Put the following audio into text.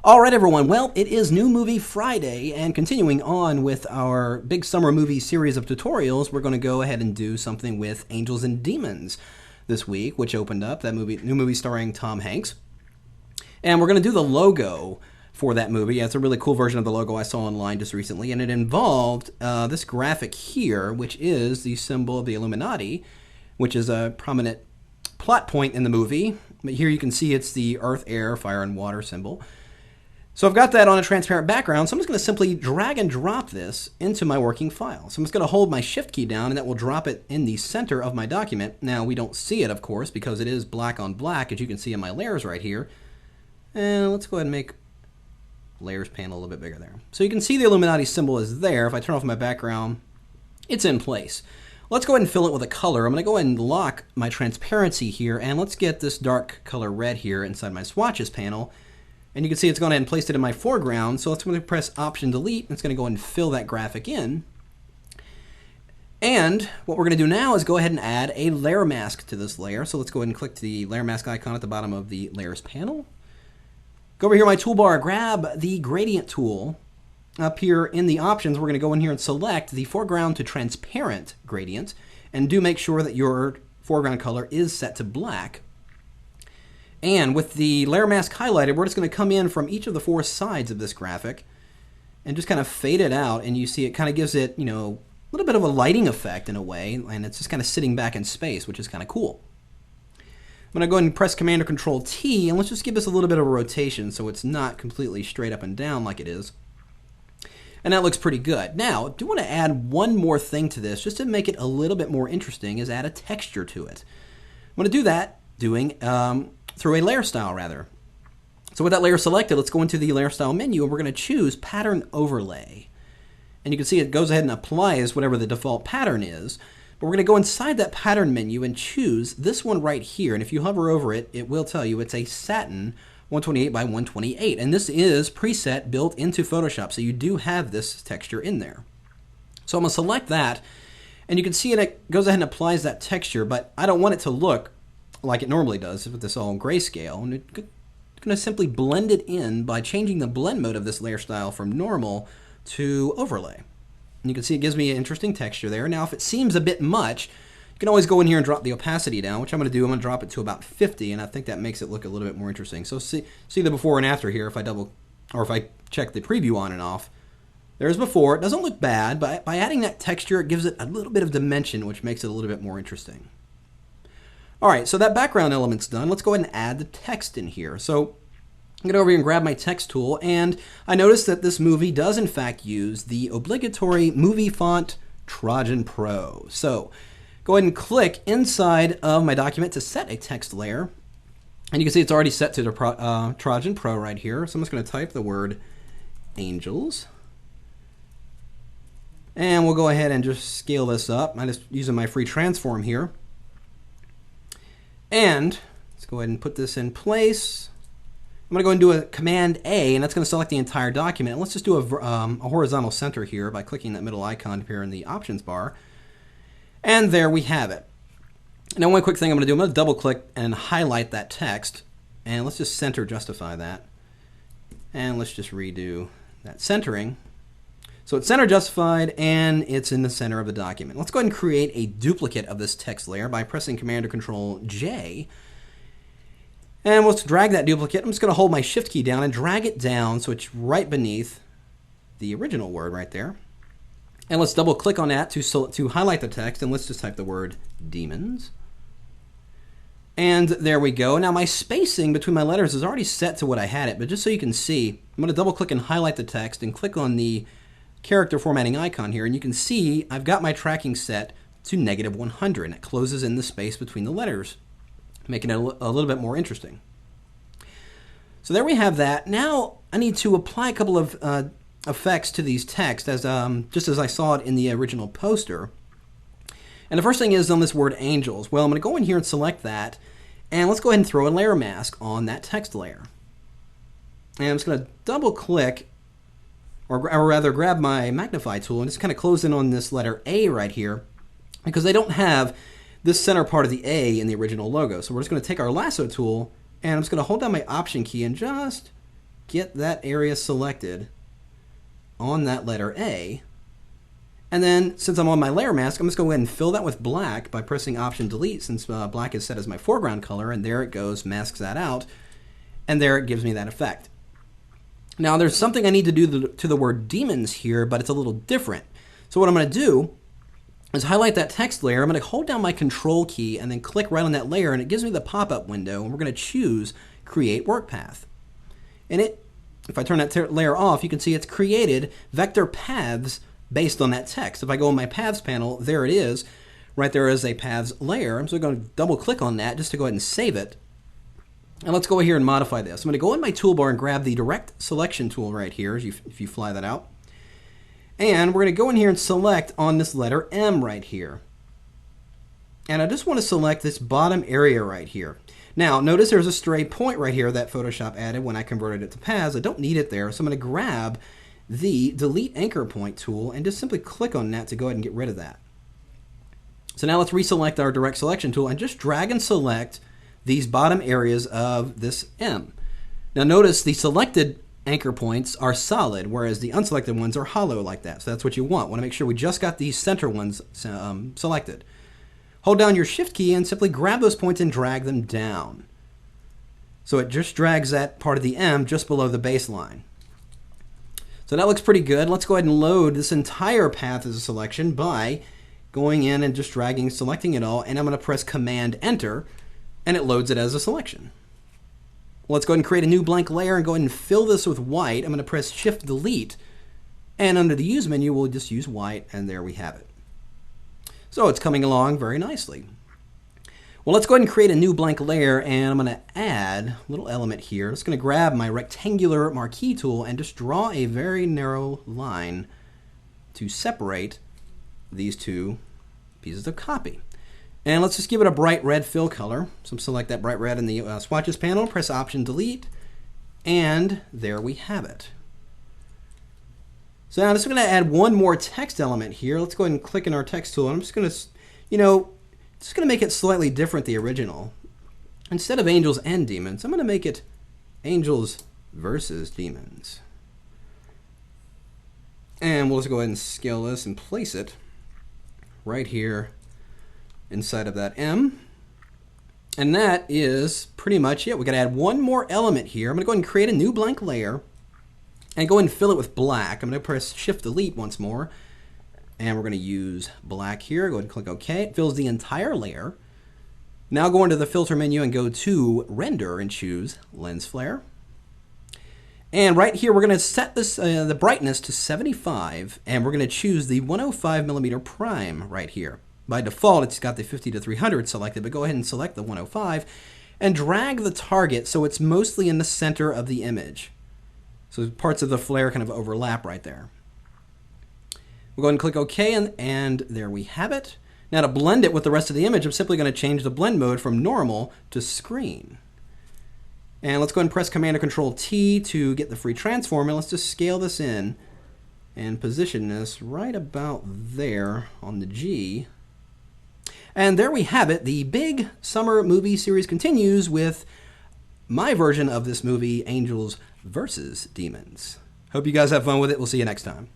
All right, everyone. Well, it is New Movie Friday, and continuing on with our big summer movie series of tutorials, we're going to go ahead and do something with Angels and Demons this week, which opened up, that new movie starring Tom Hanks. And we're going to do the logo for that movie. Yeah, it's a really cool version of the logo I saw online just recently, and it involved this graphic here, which is the symbol of the Illuminati, which is a prominent plot point in the movie. But here you can see it's the earth, air, fire, and water symbol. So I've got that on a transparent background, so I'm just going to simply drag and drop this into my working file. So I'm just going to hold my Shift key down, and that will drop it in the center of my document. Now, we don't see it, of course, because it is black on black, as you can see in my layers right here. And let's go ahead and make layers panel a little bit bigger there. So you can see the Illuminati symbol is there. If I turn off my background, it's in place. Let's go ahead and fill it with a color. I'm going to go ahead and lock my transparency here, and let's get this dark color red here inside my swatches panel. And you can see it's gone ahead and placed it in my foreground. So let's go ahead and press Option Delete. And it's going to go ahead and fill that graphic in. And what we're going to do now is go ahead and add a layer mask to this layer. So let's go ahead and click the layer mask icon at the bottom of the layers panel. Go over here my toolbar, grab the gradient tool. Up here in the options, we're going to go in here and select the foreground to transparent gradient. And do make sure that your foreground color is set to black. And with the layer mask highlighted, we're just going to come in from each of the four sides of this graphic and just kind of fade it out. And you see it kind of gives it, a little bit of a lighting effect in a way. And it's just kind of sitting back in space, which is kind of cool. I'm going to go ahead and press Command or Control T, and let's just give this a little bit of a rotation so it's not completely straight up and down like it is. And that looks pretty good. Now, I do want to add one more thing to this just to make it a little bit more interesting, is add a texture to it. I'm going to do that through a layer style rather. So with that layer selected, let's go into the layer style menu, and we're going to choose pattern overlay. And you can see it goes ahead and applies whatever the default pattern is. But we're going to go inside that pattern menu and choose this one right here. And if you hover over it, it will tell you it's a satin 128 by 128. And this is preset built into Photoshop. So you do have this texture in there. So I'm going to select that. And you can see it goes ahead and applies that texture. But I don't want it to look like it normally does with this all grayscale. And it's going to simply blend it in by changing the blend mode of this layer style from normal to overlay. And you can see it gives me an interesting texture there. Now, if it seems a bit much, you can always go in here and drop the opacity down, which I'm going to do. I'm going to drop it to about 50, and I think that makes it look a little bit more interesting. So see the before and after here. If I check the preview on and off, there's before. It doesn't look bad, but by adding that texture, it gives it a little bit of dimension, which makes it a little bit more interesting. All right, so that background element's done. Let's go ahead and add the text in here. So I'm going to go over here and grab my text tool, and I noticed that this movie does in fact use the obligatory movie font Trojan Pro. So go ahead and click inside of my document to set a text layer. And you can see it's already set to the Trojan Pro right here. So I'm just going to type the word angels. And we'll go ahead and just scale this up. I'm just using my free transform here. And let's go ahead and put this in place. I'm going to go and do a Command A, and that's going to select the entire document. And let's just do a horizontal center here by clicking that middle icon here in the options bar. And there we have it. Now, one quick thing I'm going to do, I'm going to double click and highlight that text. And let's just center justify that. And let's just redo that centering. So it's center justified, and it's in the center of the document. Let's go ahead and create a duplicate of this text layer by pressing Command or Control J. And let's drag that duplicate. I'm just going to hold my Shift key down and drag it down so it's right beneath the original word right there. And let's double click on that to highlight the text, and let's just type the word demons. And there we go. Now my spacing between my letters is already set to what I had it, but just so you can see, I'm going to double click and highlight the text and click on the character formatting icon here, and you can see I've got my tracking set to -100, and it closes in the space between the letters, making it a little bit more interesting. So there we have that. Now I need to apply a couple of effects to these texts, just as I saw it in the original poster. And the first thing is on this word angels. Well, I'm going to go in here and select that, and let's go ahead and throw a layer mask on that text layer. And I'm just going to double click, or rather grab my magnify tool and just kind of close in on this letter A right here, because they don't have this center part of the A in the original logo. So we're just going to take our lasso tool, and I'm just going to hold down my Option key and just get that area selected on that letter A. And then, since I'm on my layer mask, I'm just going to go ahead and fill that with black by pressing Option Delete, since black is set as my foreground color, and there it goes, masks that out, and there it gives me that effect. Now, there's something I need to do to the word demons here, but it's a little different. So what I'm going to do is highlight that text layer. I'm going to hold down my Control key and then click right on that layer, and it gives me the pop-up window, and we're going to choose Create Work Path. And if I turn that layer off, you can see it's created vector paths based on that text. If I go in my Paths panel, there it is. Right there is a Paths layer. I'm just going to double-click on that just to go ahead and save it. And let's go here and modify this. I'm going to go in my toolbar and grab the Direct Selection tool right here, if you fly that out. And we're going to go in here and select on this letter M right here. And I just want to select this bottom area right here. Now, notice there's a stray point right here that Photoshop added when I converted it to paths. I don't need it there, so I'm going to grab the Delete Anchor Point tool and just simply click on that to go ahead and get rid of that. So now let's reselect our Direct Selection tool and just drag and select these bottom areas of this M. Now notice the selected anchor points are solid, whereas the unselected ones are hollow like that. So that's what you want. Want to make sure we just got these center ones selected. Hold down your Shift key and simply grab those points and drag them down. So it just drags that part of the M just below the baseline. So that looks pretty good. Let's go ahead and load this entire path as a selection by going in and just dragging, selecting it all, and I'm going to press Command Enter, and it loads it as a selection. Let's go ahead and create a new blank layer and go ahead and fill this with white. I'm going to press Shift Delete, and under the Use menu, we'll just use white, and there we have it. So it's coming along very nicely. Well, let's go ahead and create a new blank layer, and I'm going to add a little element here. I'm just going to grab my rectangular marquee tool and just draw a very narrow line to separate these two pieces of copy. And let's just give it a bright red fill color. So select that bright red in the swatches panel, press Option Delete, and there we have it. So now I'm just going to add one more text element here. Let's go ahead and click in our text tool. I'm just going to, just going to make it slightly different the original. Instead of angels and demons, I'm going to make it angels versus demons. And we'll just go ahead and scale this and place it right here inside of that M. And that is pretty much it. We're going to add one more element here. I'm going to go ahead and create a new blank layer and go ahead and fill it with black. I'm going to press Shift Delete once more. And we're going to use black here. Go ahead and click OK. It fills the entire layer. Now go into the filter menu and go to Render and choose Lens Flare. And right here we're going to set this the brightness to 75, and we're going to choose the 105mm prime right here. By default, it's got the 50 to 300 selected, but go ahead and select the 105 and drag the target so it's mostly in the center of the image. So parts of the flare kind of overlap right there. We'll go ahead and click OK, and there we have it. Now to blend it with the rest of the image, I'm simply going to change the blend mode from normal to screen. And let's go ahead and press Command or Control T to get the free transform, and let's just scale this in and position this right about there on the G. And there we have it. The big summer movie series continues with my version of this movie, Angels versus Demons. Hope you guys have fun with it. We'll see you next time.